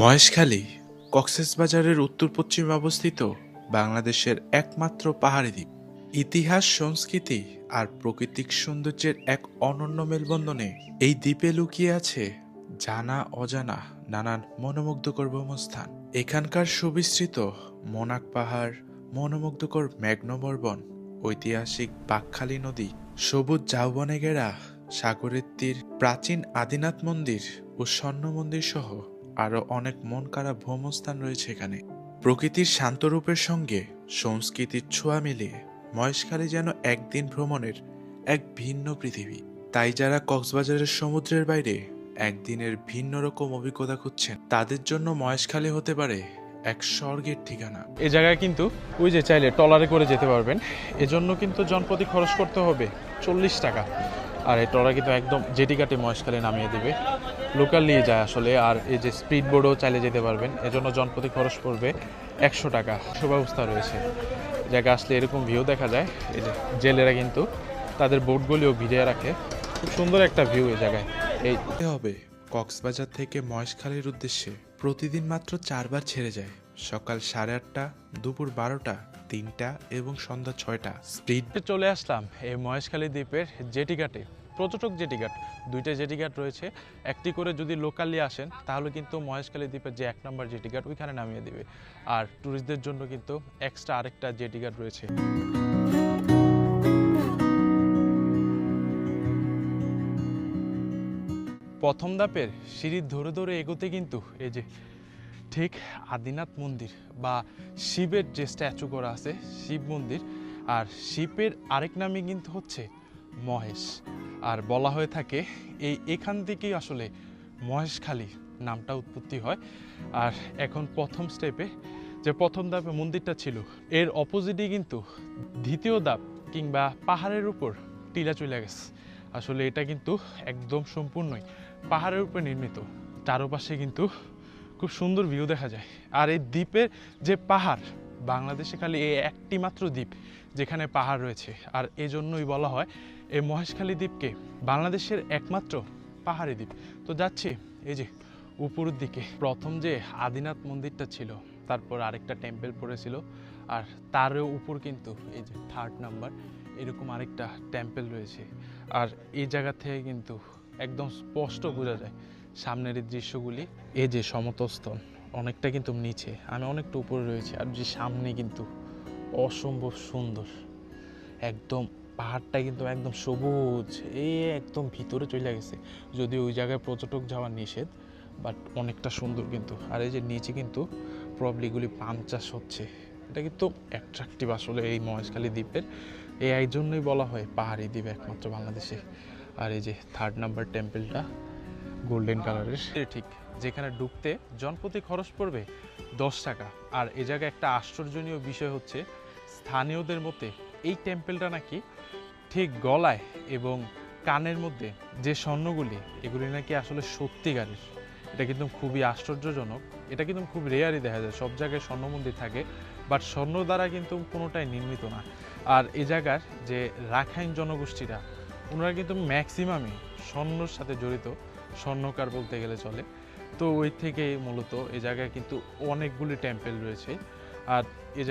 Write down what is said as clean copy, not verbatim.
মহেশখালী কক্সবাজারের উত্তর পশ্চিমে অবস্থিত বাংলাদেশের একমাত্র পাহাড়ি দ্বীপ। ইতিহাস, সংস্কৃতি আর প্রাকৃতিক সৌন্দর্যের এক অনন্য মেলবন্ধনে এই দ্বীপে লুকিয়ে আছে জানা অজানা নানান মনোমুগ্ধকর ভ্রমণস্থান। এখানকার সুবিস্তৃত মোনাক পাহাড়, মনোমুগ্ধকর ম্যাগনোমর বন, ঐতিহাসিক বাঁকখালী নদী, সবুজ ঝাউবনে ঘেরা সাগরের তীর, প্রাচীন আদিনাথ মন্দির ও স্বর্ণ মন্দির সহ আরও অনেক মন কাড়া ভ্রমণস্থান রয়েছে এখানে। প্রকৃতির শান্ত রূপের সঙ্গে সংস্কৃতির ছোঁয়া মিলিয়ে মহেশখালী যেন একদিন ভ্রমণের এক ভিন্ন পৃথিবী। তাই যারা কক্সবাজারের সমুদ্রের বাইরে একদিনের ভিন্ন রকম অভিজ্ঞতা খুঁজছেন, তাদের জন্য মহেশখালী হতে পারে এক স্বর্গের ঠিকানা। এই জায়গায় কিন্তু ওই যে চাইলে ট্রলারে করে যেতে পারবেন। এজন্য কিন্তু জনপ্রতি খরচ করতে হবে 40 টাকা। আর এই ট্রলার কিন্তু একদম জেটি ঘাটে মহেশখালী নামিয়ে দেবে, লোকাল নিয়ে যায় আসলে। আর এই যে স্পিড বোর্ডও চাইলে যেতে পারবেন, এজন্য জনপ্রতি খরচ পড়বে 100 টাকা। সুব্যবস্থা রয়েছে, জায়গা আসলে এরকম ভিউ দেখা যায়। এই যে জেলেরা কিন্তু তাদের বোটগুলিও ভিড়িয়ে রাখে, খুব সুন্দর একটা ভিউ এই জায়গায়। এই হবে কক্সবাজার থেকে মহেশখালীর উদ্দেশ্যে প্রতিদিন মাত্র 4 বার ছেড়ে যায়। সকাল 8:30, দুপুর 12টা, 3টা এবং সন্ধ্যা 6টা। স্পিড চলে আসলাম এই মহেশখালী দ্বীপের জেটি ঘাটে। পর্যটক জেটি ঘাট, দুইটা জেটি ঘাট রয়েছে। একটি করে যদি লোকালি আসেন তাহলে কিন্তু মহেশখালী দ্বীপের যে 1 নম্বর জেটি ঘাট ওইখানে নামিয়ে দিবে। আর ট্যুরিস্টদের জন্য কিন্তু এক্সট্রা আরেকটা জেটি ঘাট রয়েছে। প্রথম ধাপের সিঁড়ি ধরে ধরে এগোতে কিন্তু এই যে ঠিক আদিনাথ মন্দির বা শিবের যে স্ট্যাচু করা আছে, শিব মন্দির। আর শিবের আরেক নামই কিন্তু হচ্ছে মহেশ। আর বলা হয়ে থাকে এখান থেকেই আসলে মহেশখালী নামটা উৎপত্তি হয়। আর এখন প্রথম স্টেপে যে প্রথম ধাপে মন্দিরটা ছিল, এর অপোজিটে কিন্তু দ্বিতীয় ধাপ কিংবা পাহাড়ের উপর টিলা চলে গেছে। আসলে এটা কিন্তু একদম সম্পূর্ণই পাহাড়ের উপর নির্মিত। চারপাশে কিন্তু খুব সুন্দর ভিউ দেখা যায়। আর এই দ্বীপের যে পাহাড়, বাংলাদেশে খালি এই একটি মাত্র দ্বীপ যেখানে পাহাড় রয়েছে। আর এই জন্যই বলা হয় এই মহেশখালী দ্বীপকে বাংলাদেশের একমাত্র পাহাড়ি দ্বীপ। তো যাচ্ছি এই যে উপরের দিকে। প্রথম যে আদিনাথ মন্দিরটা ছিল, তারপর আরেকটা টেম্পল পড়েছিল, আর তারও উপর কিন্তু এই যে 3rd নাম্বার এরকম আরেকটা টেম্পল রয়েছে। আর এই জায়গা থেকে কিন্তু একদম স্পষ্ট বোঝা যায় সামনের এই দৃশ্যগুলি। এই যে সমতস্তল অনেকটা কিন্তু নিচে, আমি অনেকটা উপরে রয়েছে। আর যে সামনে কিন্তু অসম্ভব সুন্দর, একদম পাহাড়টা কিন্তু একদম সবুজ, এই একদম ভিতরে চলে গেছে। যদিও ওই জায়গায় পর্যটক যাওয়া নিষেধ, বাট অনেকটা সুন্দর কিন্তু। আর এই যে নিচে কিন্তু প্রবলিগুলি পাম চাষ হচ্ছে। এটা কিন্তু অ্যাট্রাকটিভ আসলে এই মহেশখালী দ্বীপের। এই জন্যই বলা হয় পাহাড়ি দ্বীপ একমাত্র বাংলাদেশে। আর এই যে 3rd নাম্বার টেম্পলটা গোল্ডেন কালারের, ঠিক যেখানে ঢুকতে জনপ্রতি খরচ পড়বে 10 টাকা। আর এই জায়গায় একটা আশ্চর্যজনীয় বিষয় হচ্ছে, স্থানীয়দের মতে এই টেম্পলটা নাকি ঠিক গলায় এবং কানের মধ্যে যে স্বর্ণগুলি, এগুলি নাকি আসলে সত্যিকারের। এটা কিন্তু খুবই আশ্চর্যজনক। এটা কিন্তু খুব রেয়ারই দেখা যায়, সব জায়গায় স্বর্ণ মন্দির থাকে, বাট স্বর্ণ দ্বারা কিন্তু কোনোটাই নির্মিত না। আর এই জায়গার যে রাখাইন জনগোষ্ঠীরা, ওনারা কিন্তু ম্যাক্সিমামই স্বর্ণর সাথে জড়িত, স্বর্ণকার বলতে গেলে চলে। তো ওই থেকে মূলত এই জায়গায় কিন্তু অনেকগুলি টেম্পল রয়েছে। আর এই